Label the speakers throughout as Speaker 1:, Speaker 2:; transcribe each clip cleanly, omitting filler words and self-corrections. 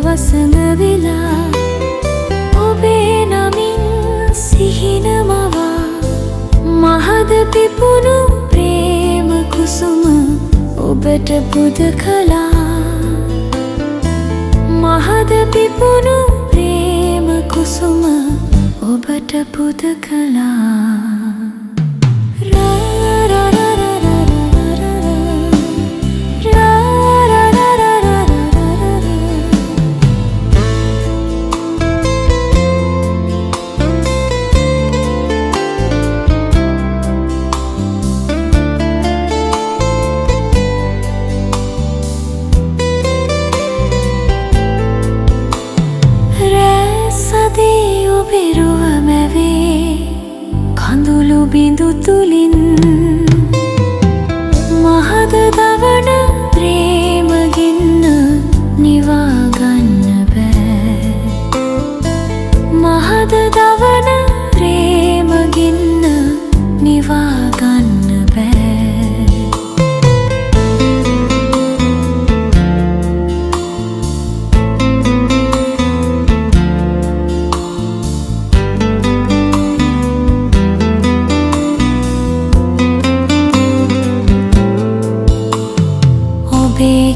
Speaker 1: වසඟ වෙලා ඔබේ නමින් සිහින මවා මහද පිපුණු ප්‍රේම කුසුම ඔබට පුද කළා මහද පිපුණු ප්‍රේම කුසුම ඔබට පුද කළා ඔබෙරුව මැවේ කඳුළු බිඳු තුලින් මහද දවන ප්‍රේම ගින්න නිවා ගන්න බෑ මහද දවන ප්‍රේම ගින්න නිවා ගන්න බෑ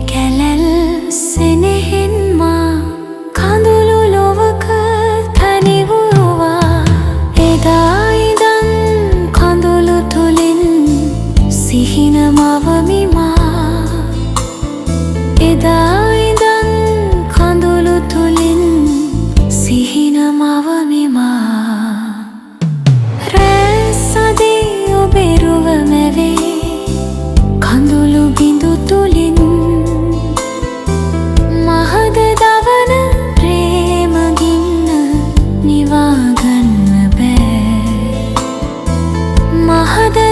Speaker 1: කැලැල් සෙනෙහෙන් මා කඳුළු ලොවක තනි වූවා එදා ඉඳන් කඳුළු තුලින් සිහින මවමි මා එදා ඉඳන් කඳුළු තුලින් සිහින මවමි මා රැසදී ඔබෙරුව මැවේ කඳුළු බිඳු තුලින් මහද